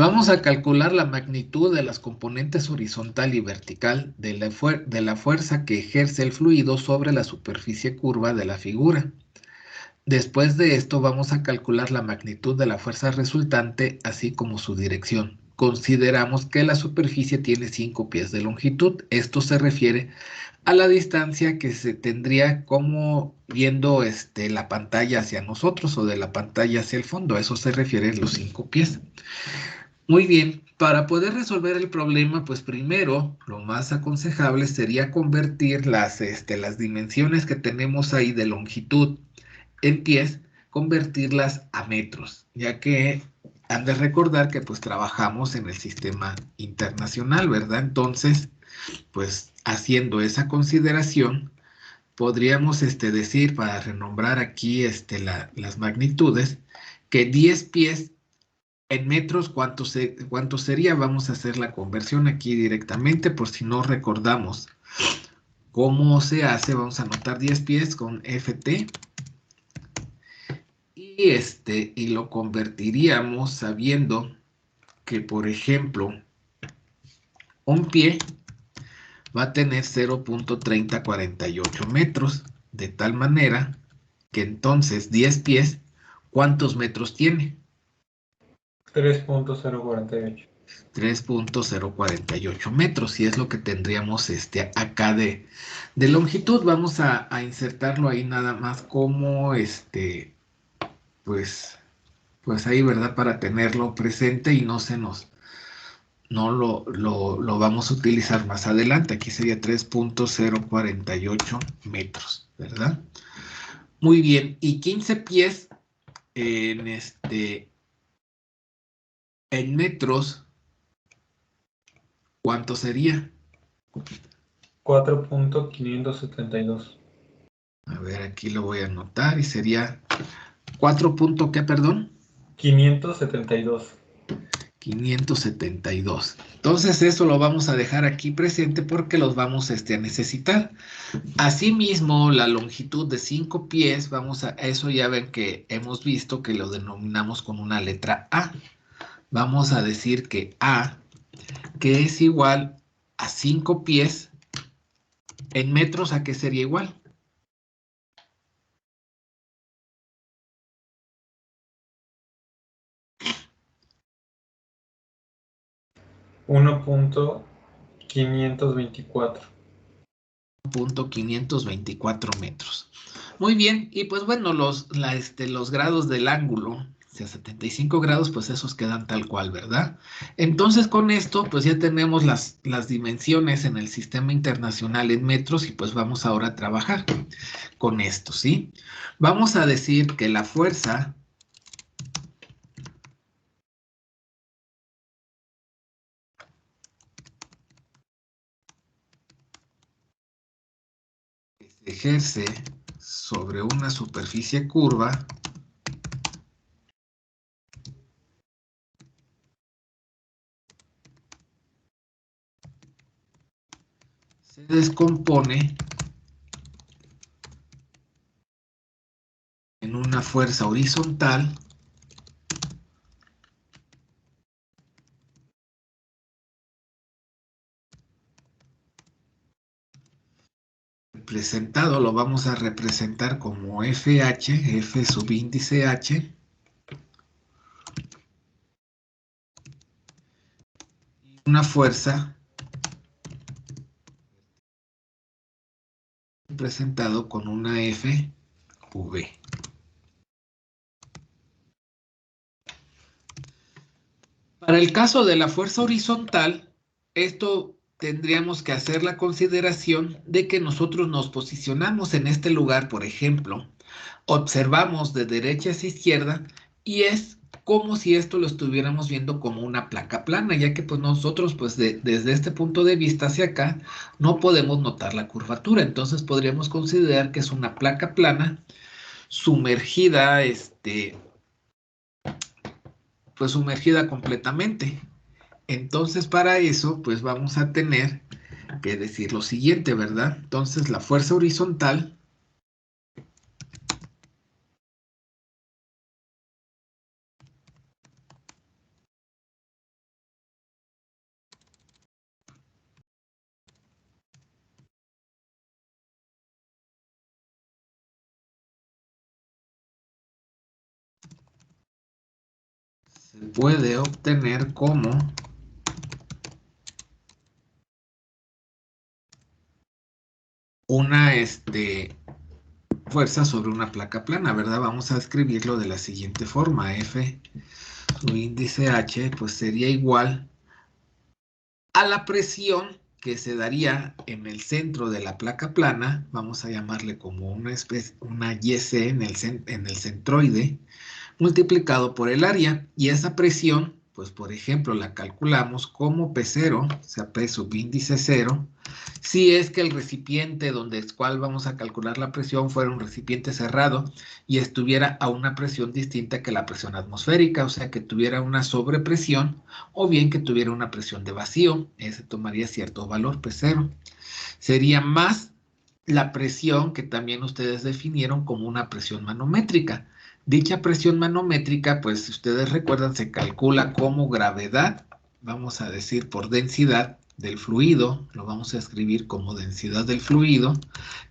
Vamos a calcular la magnitud de las componentes horizontal y vertical de de la fuerza que ejerce el fluido sobre la superficie curva de la figura. Después de esto vamos a calcular la magnitud de la fuerza resultante, así como su dirección. Consideramos que la superficie tiene 5 pies de longitud. Esto se refiere a la distancia que se tendría como viendo la pantalla hacia nosotros o de la pantalla hacia el fondo. A eso se refiere los 5 pies. Muy bien, para poder resolver el problema, pues primero lo más aconsejable sería convertir las dimensiones que tenemos ahí de longitud en pies, convertirlas a metros, ya que han de recordar que pues trabajamos en el sistema internacional, ¿verdad? Entonces, pues haciendo esa consideración, podríamos decir, para renombrar aquí las magnitudes, que 10 pies en metros, ¿cuánto sería? Vamos a hacer la conversión aquí directamente, por si no recordamos cómo se hace. Vamos a anotar 10 pies con FT y lo convertiríamos sabiendo que, por ejemplo, un pie va a tener 0.3048 metros, de tal manera que entonces 10 pies, ¿cuántos metros tiene? 3.048. 3.048 metros, y es lo que tendríamos acá de longitud. Vamos a insertarlo ahí nada más como pues, pues ahí, ¿verdad? Para tenerlo presente y no lo vamos a utilizar más adelante. Aquí sería 3.048 metros, ¿verdad? Muy bien, y 15 pies en en metros, ¿cuánto sería? 4.572. A ver, aquí lo voy a anotar y sería 4. ¿Qué, perdón? 572. 572. Entonces eso lo vamos a dejar aquí presente porque los vamos a necesitar. Asimismo, la longitud de 5 pies, eso ya ven que hemos visto que lo denominamos con una letra A. Vamos a decir que A, que es igual a 5 pies en metros, ¿a qué sería igual? 1.524. 524 metros. Muy bien, y pues bueno, los grados del ángulo, si a 75 grados, pues esos quedan tal cual, ¿verdad? Entonces con esto, pues ya tenemos las dimensiones en el sistema internacional en metros y pues vamos ahora a trabajar con esto, ¿sí? Vamos a decir que la fuerza que se ejerce sobre una superficie curva se descompone en una fuerza horizontal representado, lo vamos a representar como FH, F subíndice H, una fuerza representado con una F V. Para el caso de la fuerza horizontal, esto tendríamos que hacer la consideración de que nosotros nos posicionamos en este lugar, por ejemplo, observamos de derecha hacia izquierda y es como si esto lo estuviéramos viendo como una placa plana, ya que pues nosotros pues desde este punto de vista hacia acá no podemos notar la curvatura, entonces podríamos considerar que es una placa plana sumergida, pues sumergida completamente. Entonces para eso pues vamos a tener que decir lo siguiente, ¿verdad? Entonces la fuerza horizontal se puede obtener como una fuerza sobre una placa plana, ¿verdad? Vamos a escribirlo de la siguiente forma. F, su índice H, pues sería igual a la presión que se daría en el centro de la placa plana, vamos a llamarle como una YC en el centroide, multiplicado por el área. Y esa presión, pues por ejemplo, la calculamos como P0, o sea, P subíndice 0, si es que el recipiente donde es cual vamos a calcular la presión fuera un recipiente cerrado y estuviera a una presión distinta que la presión atmosférica, o sea, que tuviera una sobrepresión o bien que tuviera una presión de vacío, ese tomaría cierto valor P0. Sería más la presión que también ustedes definieron como una presión manométrica. Dicha presión manométrica, pues si ustedes recuerdan, se calcula como gravedad, vamos a decir por densidad del fluido, lo vamos a escribir como densidad del fluido,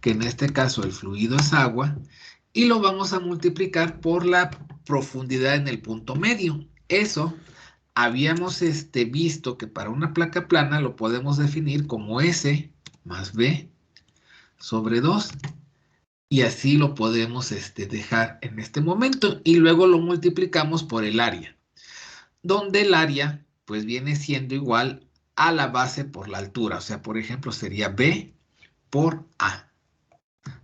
que en este caso el fluido es agua, y lo vamos a multiplicar por la profundidad en el punto medio. Eso habíamos visto que para una placa plana lo podemos definir como S más B sobre 2. Y así lo podemos dejar en este momento. Y luego lo multiplicamos por el área. Donde el área pues viene siendo igual a la base por la altura. O sea, por ejemplo, sería B por A.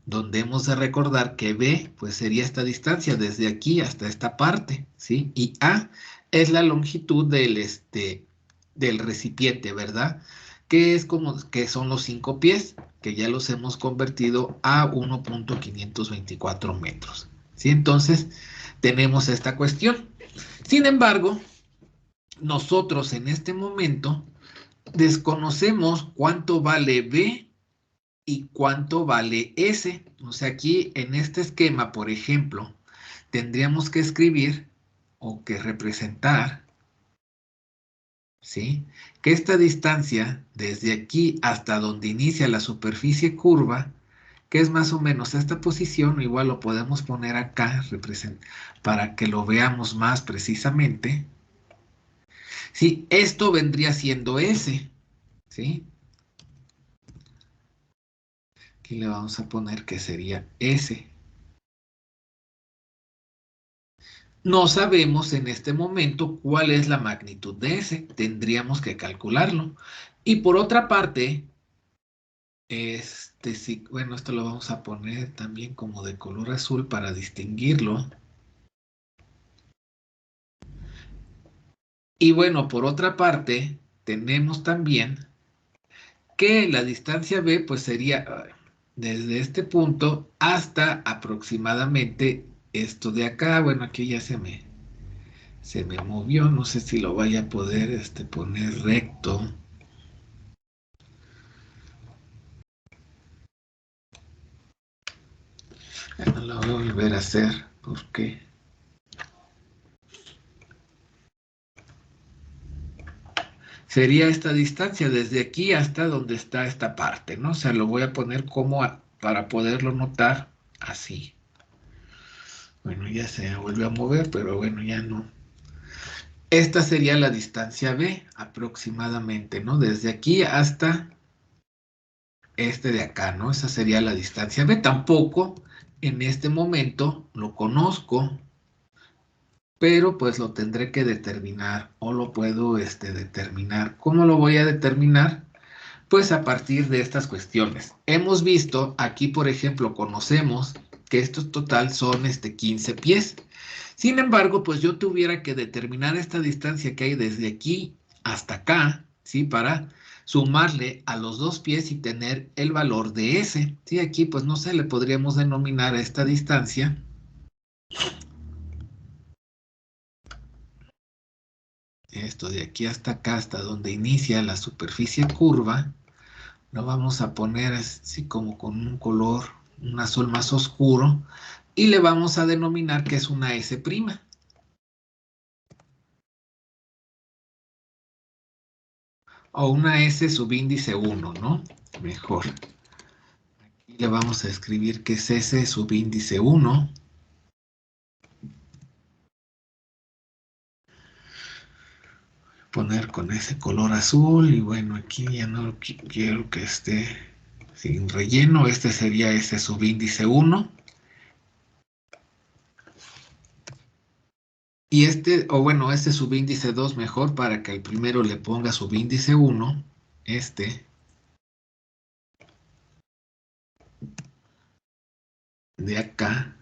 Donde hemos de recordar que B pues sería esta distancia desde aquí hasta esta parte, ¿sí? Y A es la longitud del recipiente, ¿verdad? Que es como que son los 5 pies, que ya los hemos convertido a 1.524 metros, ¿sí? Entonces, tenemos esta cuestión. Sin embargo, nosotros en este momento desconocemos cuánto vale B y cuánto vale S. O sea, aquí en este esquema, por ejemplo, tendríamos que escribir o que representar, ¿sí? Que esta distancia desde aquí hasta donde inicia la superficie curva, que es más o menos esta posición, igual lo podemos poner acá para que lo veamos más precisamente. Sí, esto vendría siendo S, ¿sí? Aquí le vamos a poner que sería S. No sabemos en este momento cuál es la magnitud de S. Tendríamos que calcularlo. Y por otra parte, sí, bueno, esto lo vamos a poner también como de color azul para distinguirlo. Y bueno, por otra parte, tenemos también que la distancia B pues sería desde este punto hasta aproximadamente esto de acá. Bueno, aquí ya se me movió, no sé si lo vaya a poder poner recto. No lo voy a volver a hacer porque sería esta distancia desde aquí hasta donde está esta parte, ¿no? O sea, lo voy a poner como para poderlo notar así. Bueno, ya se vuelve a mover, pero bueno, ya no. Esta sería la distancia B aproximadamente, ¿no? Desde aquí hasta de acá, ¿no? Esa sería la distancia B. Tampoco en este momento lo conozco, pero pues lo tendré que determinar o lo puedo determinar. ¿Cómo lo voy a determinar? Pues a partir de estas cuestiones. Hemos visto aquí, por ejemplo, conocemos que estos total son 15 pies. Sin embargo, pues yo tuviera que determinar esta distancia que hay desde aquí hasta acá, ¿sí? Para sumarle a los 2 pies y tener el valor de S. ¿Sí? Aquí, pues no sé, le podríamos denominar a esta distancia. Esto de aquí hasta acá, hasta donde inicia la superficie curva, lo vamos a poner así como con un color, un azul más oscuro, y le vamos a denominar que es una S'. O una S subíndice 1, ¿no? Mejor. Aquí le vamos a escribir que es S subíndice 1. poner con ese color azul y bueno, aquí ya no quiero que esté sin relleno. Este sería ese subíndice 1. Y este, o bueno, este subíndice 2 mejor para que al primero le ponga subíndice 1. Este de acá.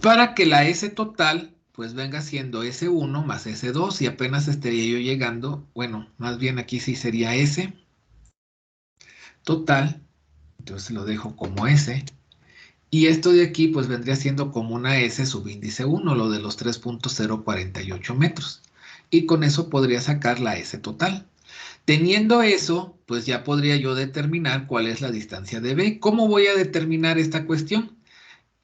Para que la S total pues venga siendo S1 más S2 y apenas estaría yo llegando, bueno, más bien aquí sí sería S total, entonces lo dejo como S. Y esto de aquí pues vendría siendo como una S subíndice 1, lo de los 3.048 metros. Y con eso podría sacar la S total. Teniendo eso, pues ya podría yo determinar cuál es la distancia de B. ¿Cómo voy a determinar esta cuestión?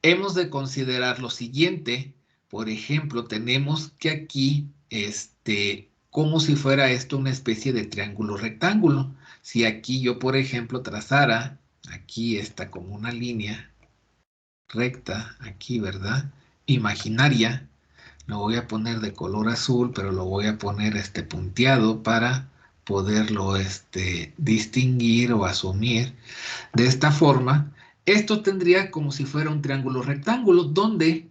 Hemos de considerar lo siguiente. Por ejemplo, tenemos que aquí, como si fuera esto una especie de triángulo rectángulo. Si aquí yo, por ejemplo, trazara, aquí está como una línea recta, aquí, ¿verdad? Imaginaria. Lo voy a poner de color azul, pero lo voy a poner punteado para poderlo distinguir o asumir. De esta forma, esto tendría como si fuera un triángulo rectángulo, donde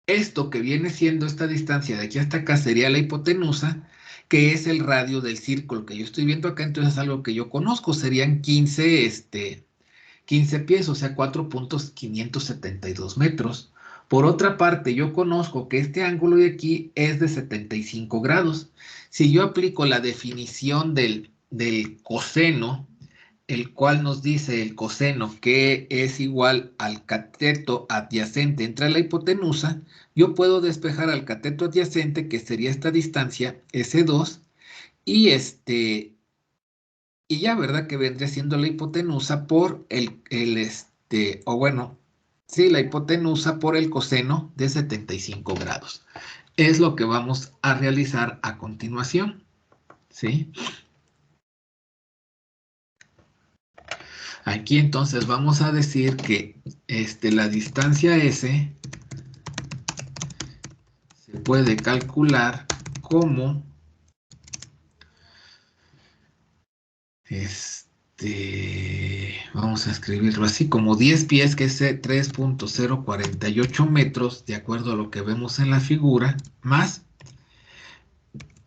esto que viene siendo esta distancia de aquí hasta acá sería la hipotenusa, que es el radio del círculo que yo estoy viendo acá, entonces es algo que yo conozco, serían 15 pies, o sea, 4.572 metros. Por otra parte, yo conozco que este ángulo de aquí es de 75 grados. Si yo aplico la definición del coseno, el cual nos dice el coseno que es igual al cateto adyacente entre la hipotenusa, yo puedo despejar al cateto adyacente, que sería esta distancia, S2, y y ya, ¿verdad? Que vendría siendo la hipotenusa por o bueno, sí, la hipotenusa por el coseno de 75 grados. Es lo que vamos a realizar a continuación, ¿sí? Aquí entonces vamos a decir que la distancia S se puede calcular como vamos a escribirlo así, como 10 pies, que es 3.048 metros, de acuerdo a lo que vemos en la figura, más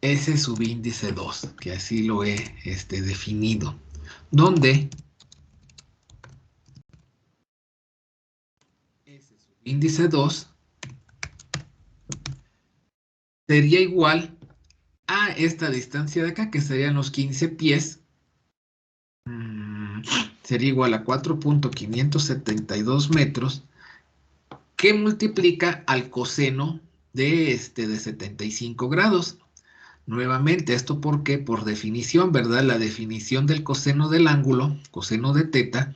ese subíndice 2, que así lo he definido, donde ese subíndice 2 sería igual a esta distancia de acá, que serían los 15 pies, sería igual a 4.572 metros, que multiplica al coseno de 75 grados. Nuevamente, ¿esto por qué? Por definición, ¿verdad? La definición del coseno del ángulo, coseno de teta,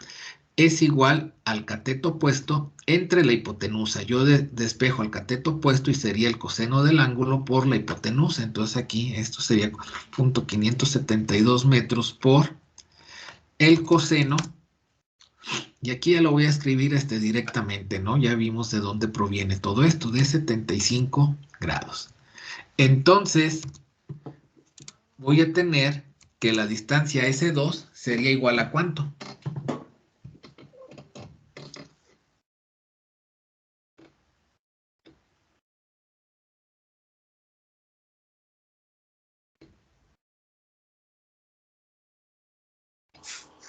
es igual al cateto opuesto entre la hipotenusa. Yo despejo al cateto opuesto y sería el coseno del ángulo por la hipotenusa. Entonces aquí esto sería 4.572 metros por el coseno. Y aquí ya lo voy a escribir directamente, ¿no? Ya vimos de dónde proviene todo esto, de 75 grados. Entonces, voy a tener que la distancia S2 sería igual a ¿cuánto?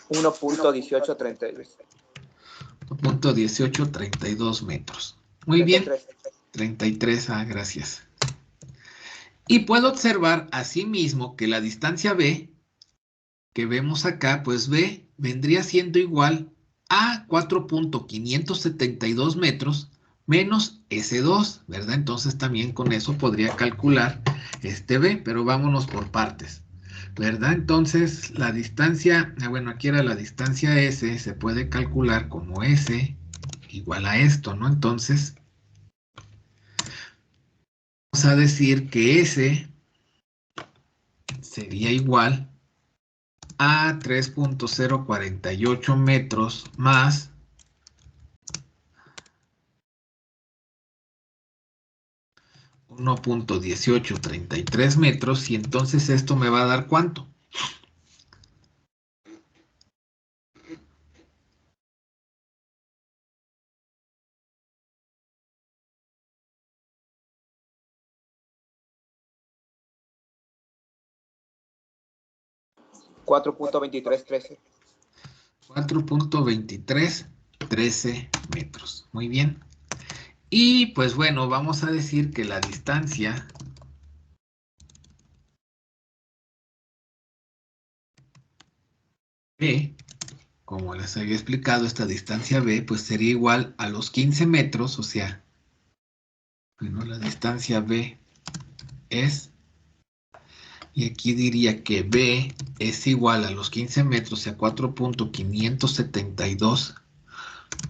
$1.1832. 1.1832 metros. Muy bien. 33, gracias. Y puedo observar asimismo que la distancia B, que vemos acá, pues B vendría siendo igual a 4.572 metros menos S2, ¿verdad? Entonces también con eso podría calcular B, pero vámonos por partes, ¿verdad? Entonces la distancia, bueno, aquí era la distancia S, se puede calcular como S igual a esto, ¿no? Entonces vamos a decir que S sería igual a 3.048 metros más 1.1833 metros, y entonces esto me va a dar ¿cuánto? $4.2313. 4.2313 metros. Muy bien. Y pues bueno, vamos a decir que la distancia B, como les había explicado, esta distancia B, pues sería igual a los 15 metros, o sea, bueno, la distancia B es, y aquí diría que B es igual a los 15 metros, o sea, 4.572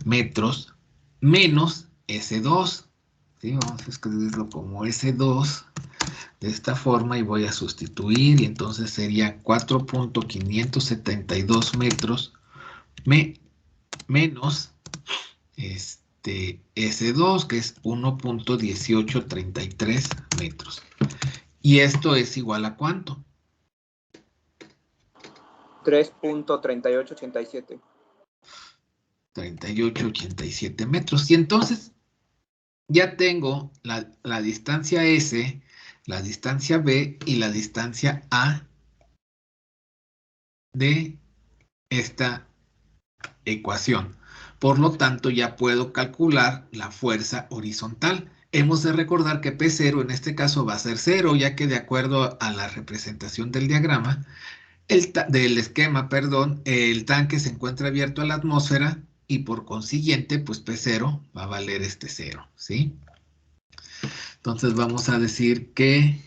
metros, menos S2, ¿sí? Vamos a escribirlo como S2, de esta forma, y voy a sustituir, y entonces sería 4.572 metros menos S2, que es 1.1833 metros. ¿Y esto es igual a cuánto? 3.3887. 3887 metros. Y entonces ya tengo la distancia S, la distancia B y la distancia A de esta ecuación. Por lo tanto, ya puedo calcular la fuerza horizontal. Hemos de recordar que P0 en este caso va a ser 0, ya que de acuerdo a la representación del diagrama, del esquema, perdón, el tanque se encuentra abierto a la atmósfera y por consiguiente, pues P0 va a valer este 0, ¿sí? Entonces vamos a decir que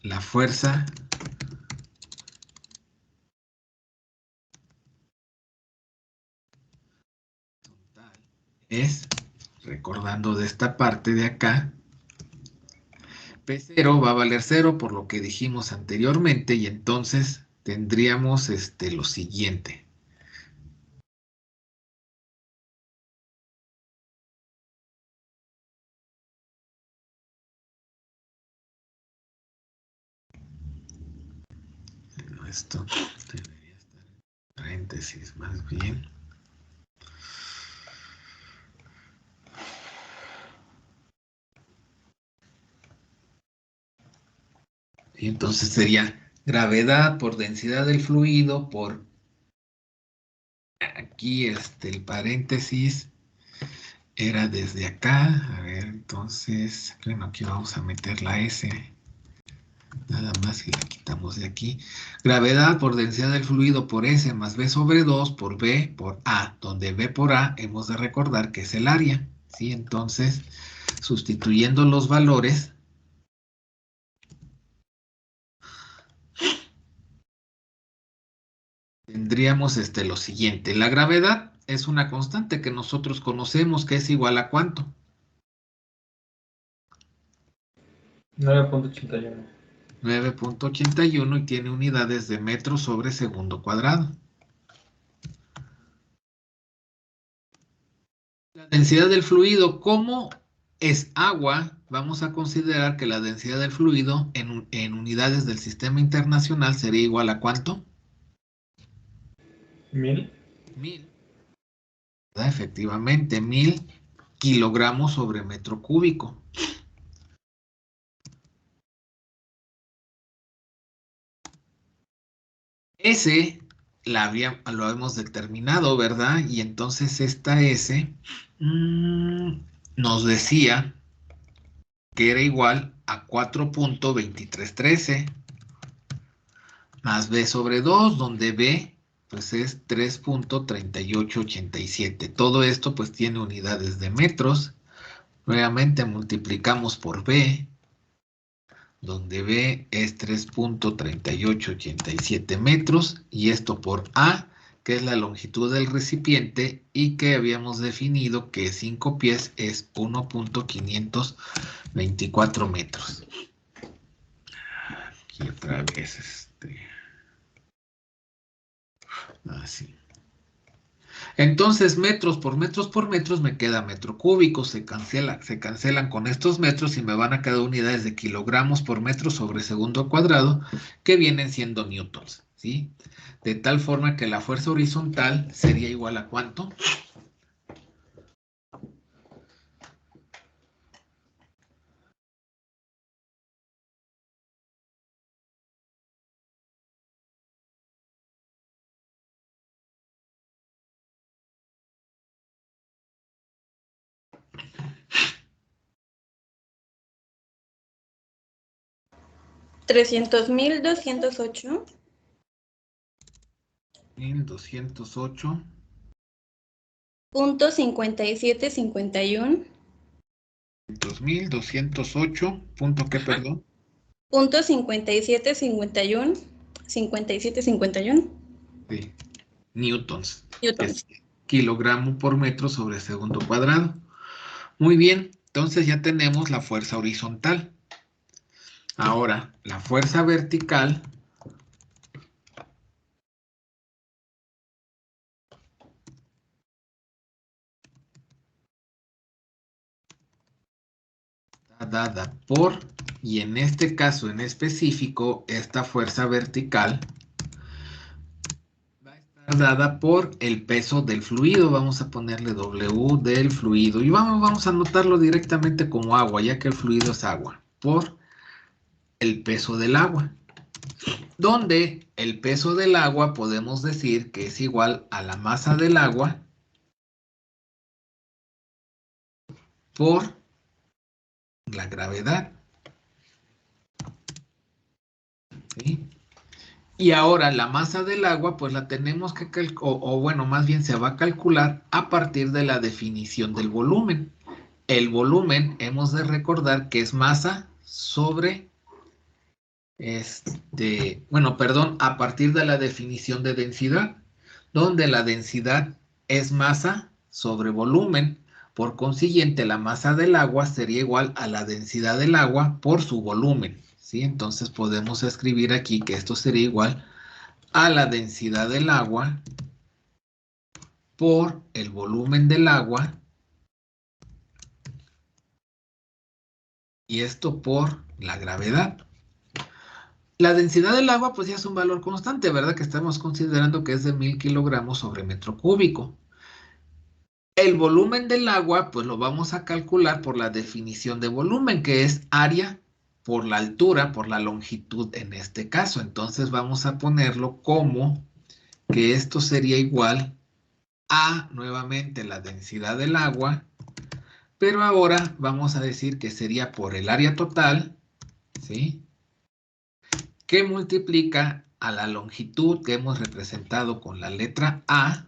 la fuerza es, recordando de esta parte de acá, P0 va a valer 0 por lo que dijimos anteriormente, y entonces tendríamos lo siguiente. Bueno, esto debería estar en paréntesis más bien. Y entonces sería gravedad por densidad del fluido por aquí, el paréntesis era desde acá. A ver, entonces, bueno, aquí vamos a meter la S. Nada más y la quitamos de aquí. Gravedad por densidad del fluido por S más B sobre 2 por B por A, donde B por A hemos de recordar que es el área, ¿sí? Entonces, sustituyendo los valores, tendríamos lo siguiente. La gravedad es una constante que nosotros conocemos, que es igual a ¿cuánto? 9.81. 9.81, y tiene unidades de metros sobre segundo cuadrado. La densidad del fluido, ¿cómo es agua? Vamos a considerar que la densidad del fluido en unidades del sistema internacional sería igual a ¿cuánto? 1000. 1000. Efectivamente, 1000 kilogramos sobre metro cúbico. S lo hemos determinado, ¿verdad? Y entonces esta S nos decía que era igual a 4.2313 más B sobre 2, donde B pues es 3.3887. Todo esto pues tiene unidades de metros. Nuevamente multiplicamos por B, donde B es 3.3887 metros, y esto por A, que es la longitud del recipiente y que habíamos definido que 5 pies es 1.524 metros. Aquí otra vez así. Entonces, metros por metros me queda metro cúbico, se cancelan con estos metros y me van a quedar unidades de kilogramos por metro sobre segundo cuadrado, que vienen siendo newtons, ¿sí? De tal forma que la fuerza horizontal sería igual a ¿cuánto? $300,208. 1208. .5751. 2208. Punto qué, perdón. .5751. 5751. Sí. Newtons. Newtons. Es kilogramo por metro sobre segundo cuadrado. Muy bien, entonces ya tenemos la fuerza horizontal. Ahora, la fuerza vertical está dada por, y en este caso en específico, esta fuerza vertical va a estar dada por el peso del fluido. Vamos a ponerle W del fluido y vamos a anotarlo directamente como agua, ya que el fluido es agua, por el peso del agua. Donde el peso del agua podemos decir que es igual a la masa del agua por la gravedad. ¿Sí? Y ahora la masa del agua, pues la tenemos que calcular, o bueno, más bien se va a calcular a partir de la definición del volumen. El volumen hemos de recordar que es masa sobre, bueno, perdón, a partir de la definición de densidad, donde la densidad es masa sobre volumen. Por consiguiente, la masa del agua sería igual a la densidad del agua por su volumen, ¿sí? Entonces podemos escribir aquí que esto sería igual a la densidad del agua por el volumen del agua, y esto por la gravedad. La densidad del agua pues ya es un valor constante, ¿verdad? Que estamos considerando que es de 1000 kilogramos sobre metro cúbico. El volumen del agua pues lo vamos a calcular por la definición de volumen, que es área por la altura, por la longitud en este caso. Entonces vamos a ponerlo como que esto sería igual a, nuevamente, la densidad del agua, pero ahora vamos a decir que sería por el área total, ¿sí? Que multiplica a la longitud que hemos representado con la letra A,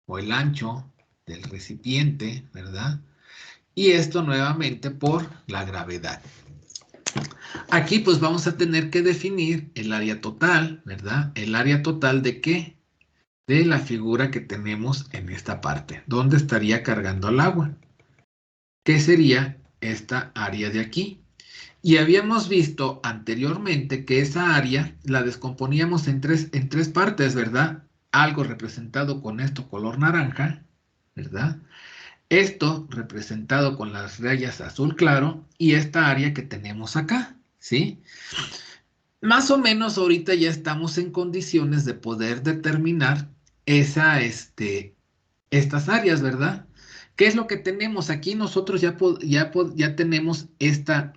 o el ancho del recipiente, ¿verdad? Y esto nuevamente por la gravedad. Aquí pues vamos a tener que definir el área total, ¿verdad? ¿El área total de qué? De la figura que tenemos en esta parte. ¿Dónde estaría cargando el agua? ¿Qué sería esta área de aquí? Y habíamos visto anteriormente que esa área la descomponíamos en tres partes, ¿verdad? Algo representado con esto color naranja, ¿verdad? Esto representado con las rayas azul claro y esta área que tenemos acá, ¿sí? Más o menos ahorita ya estamos en condiciones de poder determinar estas áreas, ¿verdad? ¿Qué es lo que tenemos? Aquí nosotros ya tenemos esta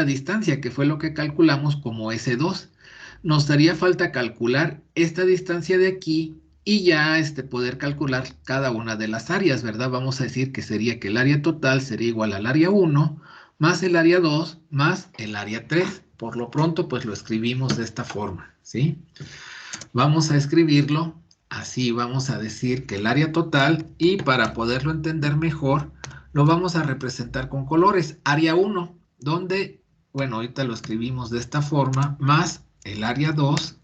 distancia, que fue lo que calculamos como S2. Nos haría falta calcular esta distancia de aquí y ya poder calcular cada una de las áreas, ¿verdad? Vamos a decir que sería que el área total sería igual al área 1 más el área 2 más el área 3. Por lo pronto, pues lo escribimos de esta forma, ¿sí? Vamos a escribirlo así, vamos a decir que el área total, y para poderlo entender mejor, lo vamos a representar con colores. Área 1, donde, bueno, ahorita lo escribimos de esta forma, más el área 2,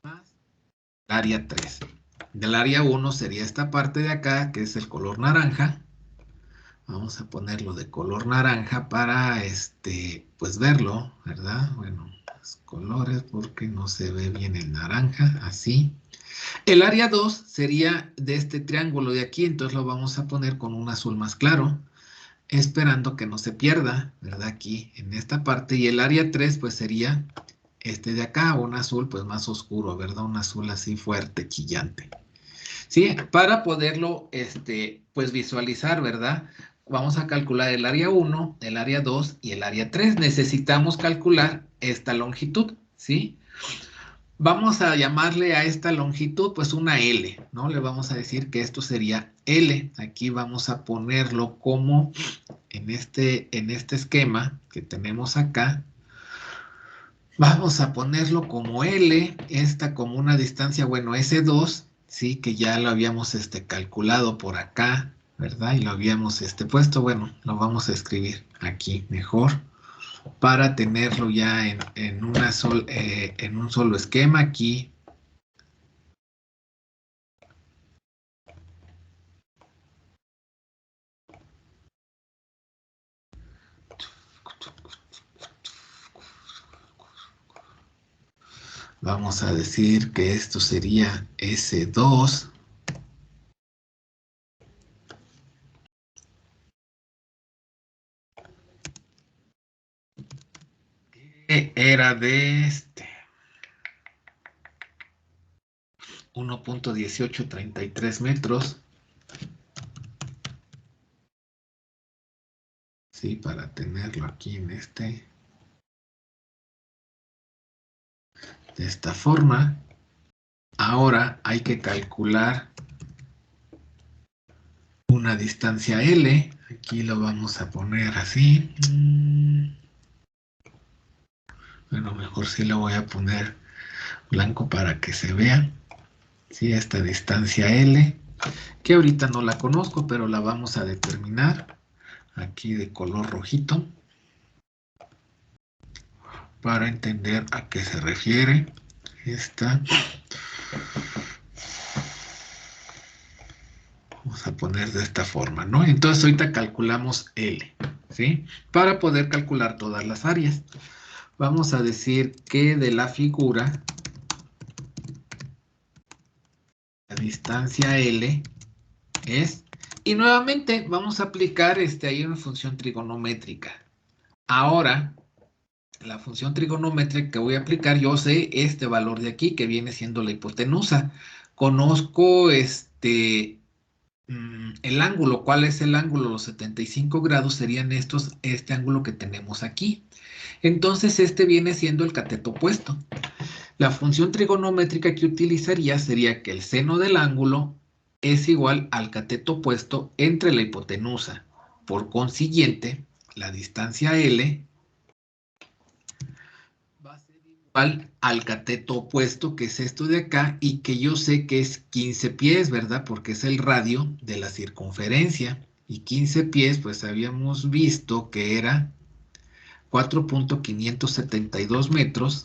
más el área 3. Del área 1 sería esta parte de acá, que es el color naranja, Vamos a ponerlo de color naranja para, pues verlo, ¿verdad? Bueno, los colores porque no se ve bien el naranja, así. El área 2 sería de este triángulo de aquí, entonces lo vamos a poner con un azul más claro, esperando que no se pierda, ¿verdad? Aquí, en esta parte. Y el área 3 pues sería este de acá, un azul pues más oscuro, ¿verdad? Un azul así fuerte, chillante. Sí, para poderlo, pues visualizar, ¿verdad? Vamos a calcular el área 1, el área 2 y el área 3. Necesitamos calcular esta longitud, ¿sí? Vamos a llamarle a esta longitud pues una L, ¿no? Le vamos a decir que esto sería L. Aquí vamos a ponerlo como en este esquema que tenemos acá. Vamos a ponerlo como L, esta como una distancia, bueno, S2, sí, que ya lo habíamos calculado por acá, ¿verdad? Y lo habíamos puesto, bueno, lo vamos a escribir aquí mejor para tenerlo ya en un solo esquema aquí. Vamos a decir que esto sería S2. Que era de 1.1833 metros. Sí, para tenerlo aquí de esta forma. Ahora hay que calcular una distancia L. Aquí lo vamos a poner así. Bueno, mejor sí lo voy a poner blanco para que se vea. Sí, esta distancia L, que ahorita no la conozco, pero la vamos a determinar aquí de color rojito para entender a qué se refiere esta. Vamos a poner de esta forma, ¿no? Entonces ahorita calculamos L, ¿sí? Para poder calcular todas las áreas. Vamos a decir que de la figura, la distancia L es, y nuevamente vamos a aplicar ahí una función trigonométrica. Ahora, la función trigonométrica que voy a aplicar, yo sé este valor de aquí, que viene siendo la hipotenusa. Conozco el ángulo. ¿Cuál es el ángulo? Los 75 grados serían este ángulo que tenemos aquí. Entonces, este viene siendo el cateto opuesto. La función trigonométrica que utilizaría sería que el seno del ángulo es igual al cateto opuesto entre la hipotenusa. Por consiguiente, la distancia L va a ser igual al cateto opuesto, que es esto de acá, y que yo sé que es 15 pies, ¿verdad? Porque es el radio de la circunferencia. Y 15 pies, pues habíamos visto que era 4.572 metros.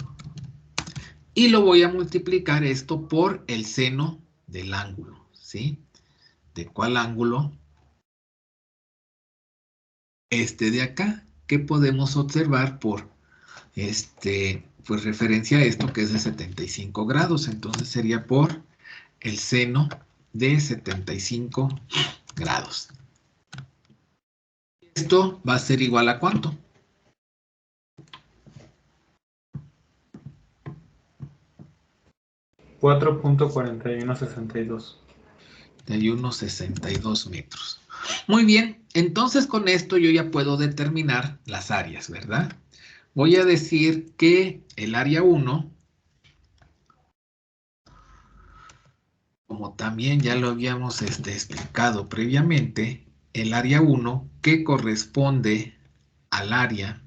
Y lo voy a multiplicar esto por el seno del ángulo, ¿sí? ¿De cuál ángulo? Este de acá, que podemos observar por, pues referencia a esto que es de 75 grados. Entonces sería por el seno de 75 grados. Esto va a ser igual a ¿cuánto? 4.4162. De 1,62 metros. Muy bien, entonces con esto yo ya puedo determinar las áreas, ¿verdad? Voy a decir que el área 1, como también ya lo habíamos explicado previamente, el área 1 que corresponde al área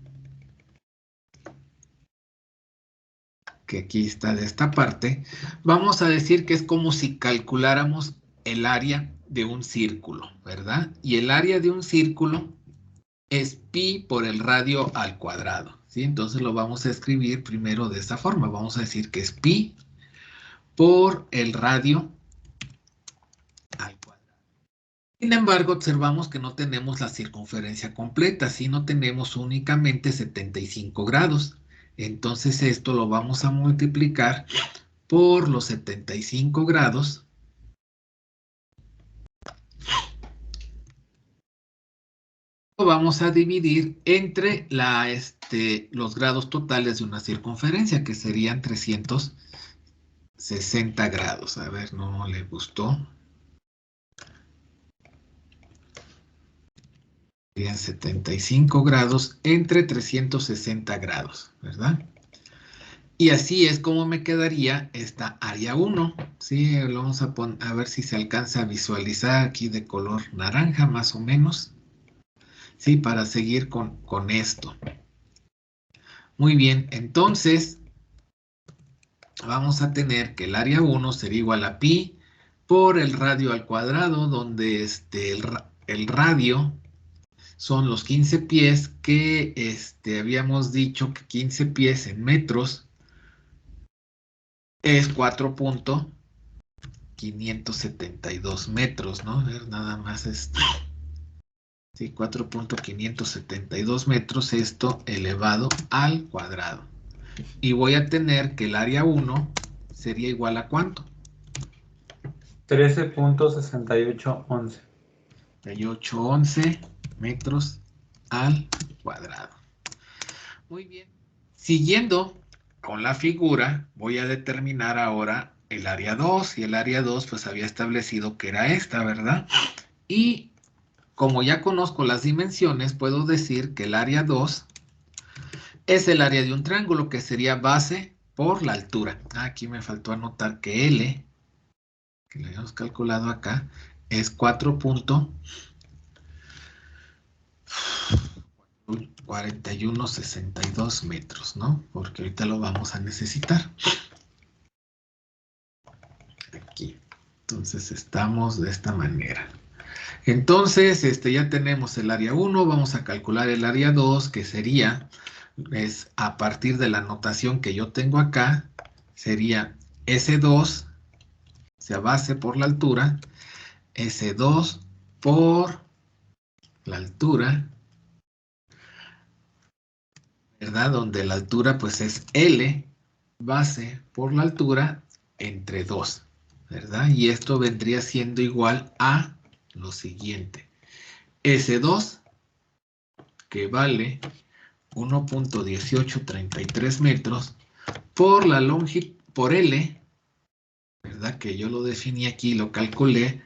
que aquí está de esta parte, vamos a decir que es como si calculáramos el área de un círculo, ¿verdad? Y el área de un círculo es pi por el radio al cuadrado, ¿sí? Entonces lo vamos a escribir primero de esta forma. Vamos a decir que es pi por el radio al cuadrado. Sin embargo, observamos que no tenemos la circunferencia completa, sino tenemos únicamente 75 grados. Entonces esto lo vamos a multiplicar por los 75 grados. Lo vamos a dividir entre los grados totales de una circunferencia, que serían 360 grados. A ver, no le gustó. Serían 75 grados entre 360 grados, ¿verdad? Y así es como me quedaría esta área 1. ¿Sí? Lo vamos a ver si se alcanza a visualizar aquí de color naranja, más o menos. Sí, para seguir con esto. Muy bien, entonces vamos a tener que el área 1 sería igual a pi por el radio al cuadrado, donde el radio son los 15 pies que habíamos dicho que 15 pies en metros es 4.572 metros, ¿no? A ver, nada más sí, 4.572 metros, esto elevado al cuadrado. Y voy a tener que el área 1 sería igual a ¿cuánto? 13.6811. 3811 metros al cuadrado. Muy bien. Siguiendo con la figura, voy a determinar ahora el área 2. Y el área 2 pues había establecido que era esta, ¿verdad? Y como ya conozco las dimensiones, puedo decir que el área 2 es el área de un triángulo, que sería base por la altura. Aquí me faltó anotar que L, que lo habíamos calculado acá, es 4.4162 metros, ¿no? Porque ahorita lo vamos a necesitar. Aquí. Entonces estamos de esta manera. Entonces, ya tenemos el área 1, vamos a calcular el área 2, que sería, es a partir de la notación que yo tengo acá, sería S2, o sea, base por la altura, S2 por la altura, ¿verdad? Donde la altura pues es L, base por la altura, entre 2, ¿verdad? Y esto vendría siendo igual a lo siguiente. S2, que vale 1.1833 metros, por la longitud, por L, ¿verdad? Que yo lo definí aquí, lo calculé,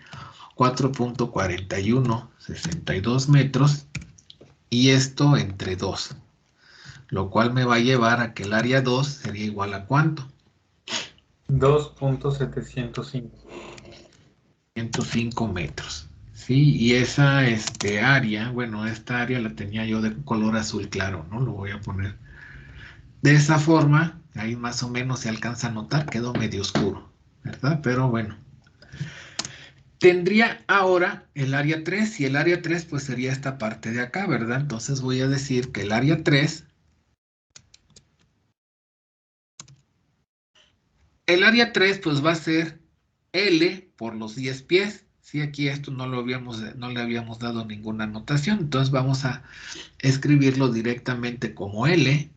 4.4162 metros, y esto entre 2, lo cual me va a llevar a que el área 2 sería igual a ¿cuánto? 2.705. 105 metros. Sí, y esa área, bueno, esta área la tenía yo de color azul claro, ¿no? Lo voy a poner de esa forma, ahí más o menos se alcanza a notar, quedó medio oscuro, ¿verdad? Pero bueno. Tendría ahora el área 3, y el área 3 pues sería esta parte de acá, ¿verdad? Entonces voy a decir que el área 3, pues va a ser L por los 10 pies. Sí, aquí esto no le habíamos dado ninguna anotación, entonces vamos a escribirlo directamente como L,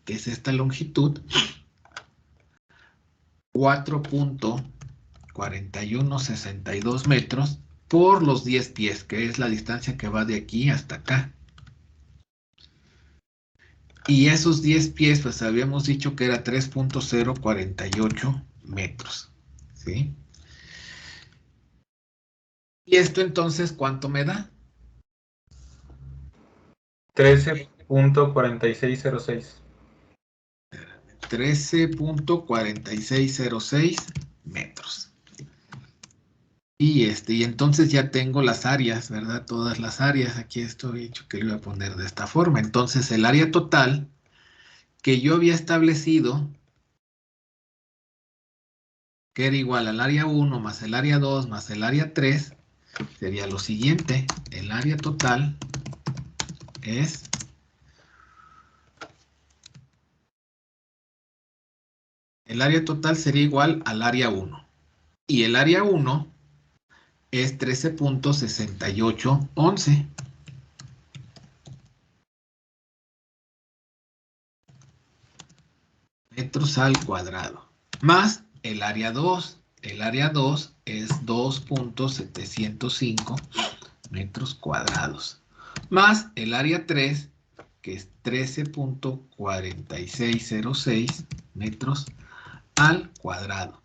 que es esta longitud, 4.4162 metros por los 10 pies, que es la distancia que va de aquí hasta acá. Y esos 10 pies, pues habíamos dicho que era 3.048 metros. ¿Sí? Y esto entonces, ¿cuánto me da? 13.4606. 13.4606 metros. Y entonces ya tengo las áreas, ¿verdad? Todas las áreas. Aquí estoy dicho que lo iba a poner de esta forma. Entonces el área total que yo había establecido, que era igual al área 1 más el área 2 más el área 3, sería lo siguiente. El área total es el área total sería igual al área 1. Y el área 1 es 13.6811. Metros al cuadrado. Más el área 2. El área 2 es 2.705 metros cuadrados. Más el área 3, que es 13.4606 metros al cuadrado.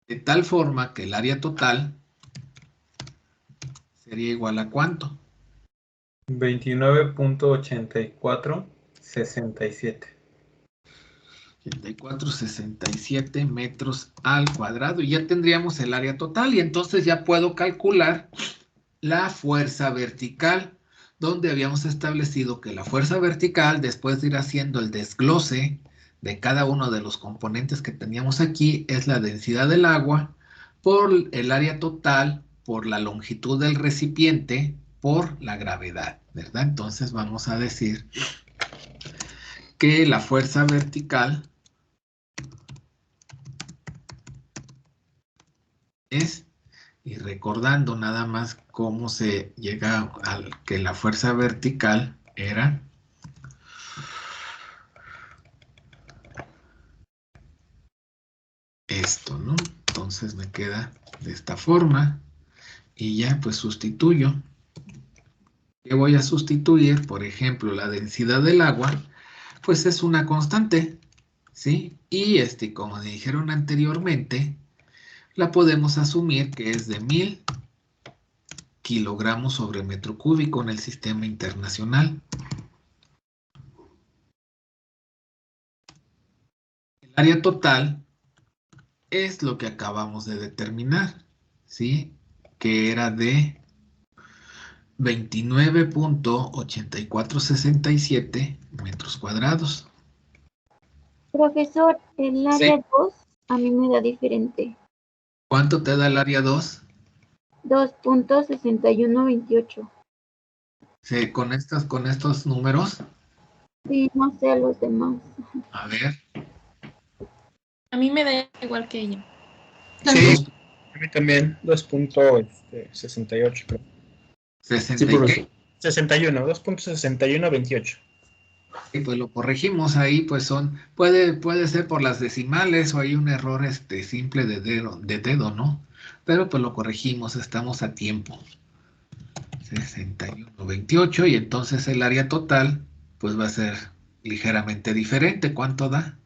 De tal forma que el área total sería igual a ¿cuánto? 29.8467. 8467 metros al cuadrado. Y ya tendríamos el área total. Y entonces ya puedo calcular la fuerza vertical, donde habíamos establecido que la fuerza vertical, después de ir haciendo el desglose de cada uno de los componentes que teníamos aquí, es la densidad del agua por el área total, por la longitud del recipiente, por la gravedad, ¿verdad? Entonces vamos a decir que la fuerza vertical es, y recordando nada más cómo se llega a que la fuerza vertical era esto, ¿no? Entonces me queda de esta forma y ya pues sustituyo. ¿Qué voy a sustituir? Por ejemplo, la densidad del agua, pues es una constante, ¿sí? Y como dijeron anteriormente, la podemos asumir que es de 1000 kilogramos sobre metro cúbico en el sistema internacional. El área total es lo que acabamos de determinar, ¿sí? Que era de 29.8467 metros cuadrados. Profesor, el Sí. área 2 a mí me da diferente. ¿Cuánto te da el área 2? 2.6128. Sí, con estos números. Sí, no sé los demás. A ver. A mí me da igual que ella. Sí. A mí también, 2.68, creo. 60 y qué. 61, 2.6128. Y pues lo corregimos ahí, pues puede ser por las decimales o hay un error simple de dedo, ¿no? Pero pues lo corregimos, estamos a tiempo. 61.28 y entonces el área total pues va a ser ligeramente diferente. ¿Cuánto da?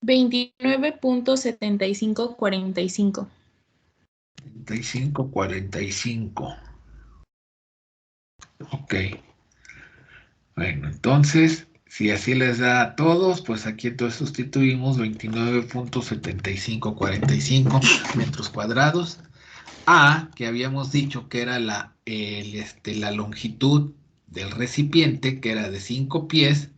$29.7545. 35.45. Ok. Bueno, entonces, si así les da a todos, pues aquí entonces sustituimos 29.7545 metros cuadrados a, que habíamos dicho que era la longitud del recipiente, que era de 5 pies,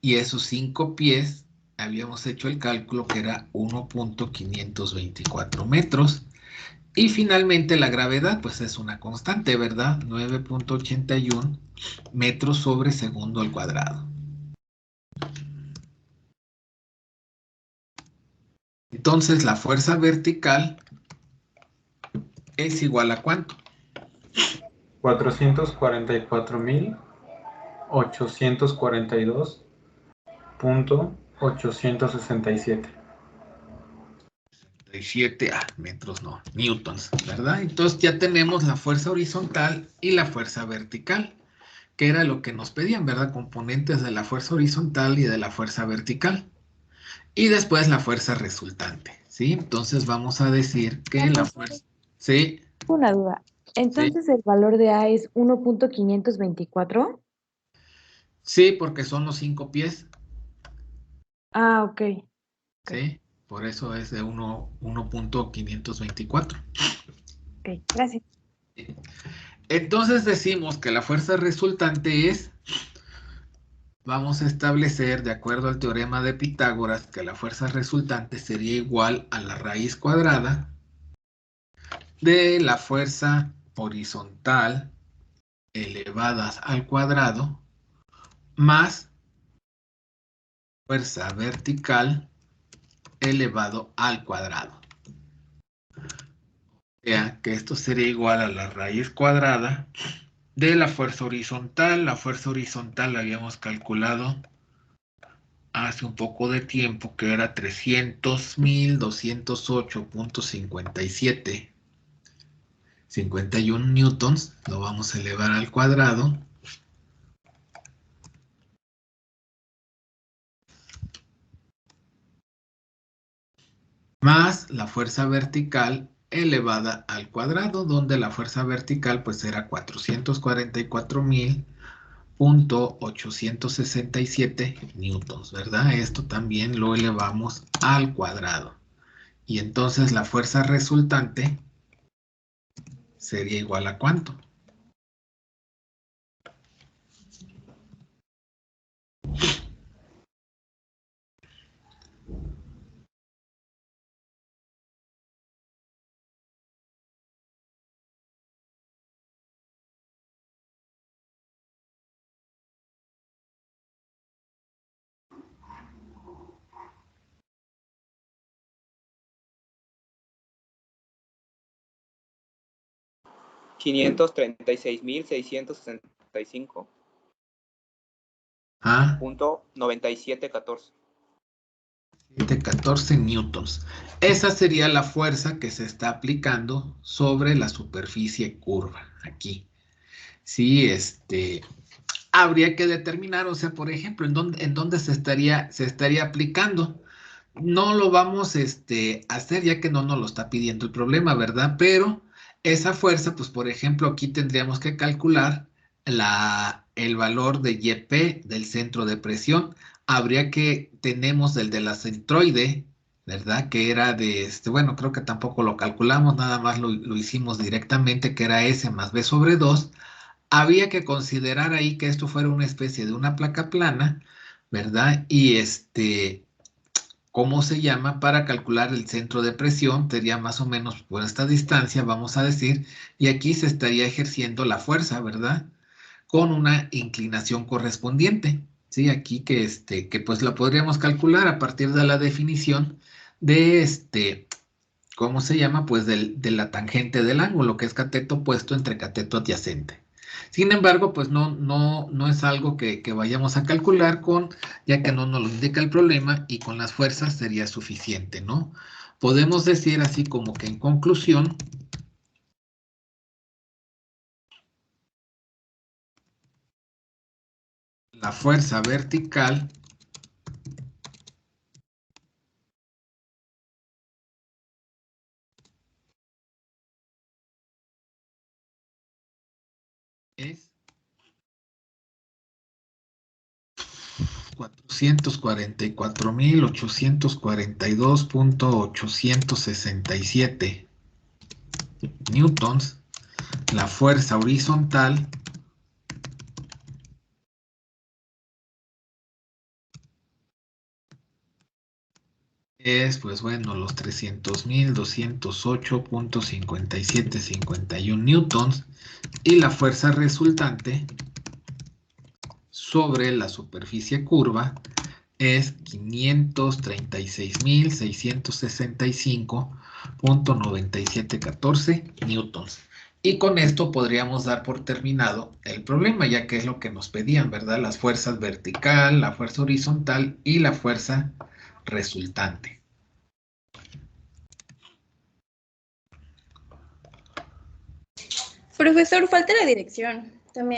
y esos 5 pies habíamos hecho el cálculo que era 1.524 metros. Y finalmente la gravedad, pues es una constante, ¿verdad? 9.81 metros sobre segundo al cuadrado. Entonces la fuerza vertical es igual a ¿cuánto? 444.842.867. 7 metros, no, newtons, ¿verdad? Entonces ya tenemos la fuerza horizontal y la fuerza vertical, que era lo que nos pedían, ¿verdad? Componentes de la fuerza horizontal y de la fuerza vertical. Y después la fuerza resultante, ¿sí? Entonces vamos a decir que la fuerza... Sí, Una duda. sí, Entonces, ¿el valor de A es 1.524? sí, porque son los 5 pies, Ah, ok. ¿sí? Por eso es de 1.524. Ok, gracias. Entonces decimos que la fuerza resultante es, vamos a establecer, de acuerdo al teorema de Pitágoras, que la fuerza resultante sería igual a la raíz cuadrada de la fuerza horizontal elevadas al cuadrado más fuerza vertical elevado al cuadrado. O sea, que esto sería igual a la raíz cuadrada de la fuerza horizontal. La fuerza horizontal la habíamos calculado hace un poco de tiempo, que era 300.208.57 newtons. Lo vamos a elevar al cuadrado. Más la fuerza vertical elevada al cuadrado, donde la fuerza vertical pues era 444.867 newtons, ¿verdad? Esto también lo elevamos al cuadrado. Y entonces la fuerza resultante sería igual a ¿cuánto? Ah, 536.665.9714. 14 newtons. Esa sería la fuerza que se está aplicando sobre la superficie curva, aquí. Sí, habría que determinar, o sea, por ejemplo, en dónde se estaría aplicando. No lo vamos a hacer ya que no nos lo está pidiendo el problema, ¿verdad? Pero esa fuerza, pues por ejemplo, aquí tendríamos que calcular el valor de YP del centro de presión. Tenemos el de la centroide, ¿verdad? Que era de, bueno, creo que tampoco lo calculamos, nada más lo hicimos directamente, que era S más B sobre 2. Había que considerar ahí que esto fuera una especie de una placa plana, ¿verdad? Y ¿cómo se llama? Para calcular el centro de presión, sería más o menos por esta distancia, vamos a decir, y aquí se estaría ejerciendo la fuerza, ¿verdad? Con una inclinación correspondiente, ¿sí? Aquí que pues la podríamos calcular a partir de la definición de ¿cómo se llama? Pues de la tangente del ángulo, que es cateto opuesto entre cateto adyacente. Sin embargo, pues no es algo que vayamos a calcular ya que no nos lo indica el problema, y con las fuerzas sería suficiente, ¿no? Podemos decir así como que en conclusión, la fuerza vertical es 444.842.867 newtons. La fuerza horizontal es, pues bueno, los 300.208.5751 newtons, y la fuerza resultante sobre la superficie curva es 536.665.9714 newtons. Y con esto podríamos dar por terminado el problema, ya que es lo que nos pedían, ¿verdad? Las fuerzas vertical, la fuerza horizontal y la fuerza resultante. Profesor, falta la dirección. También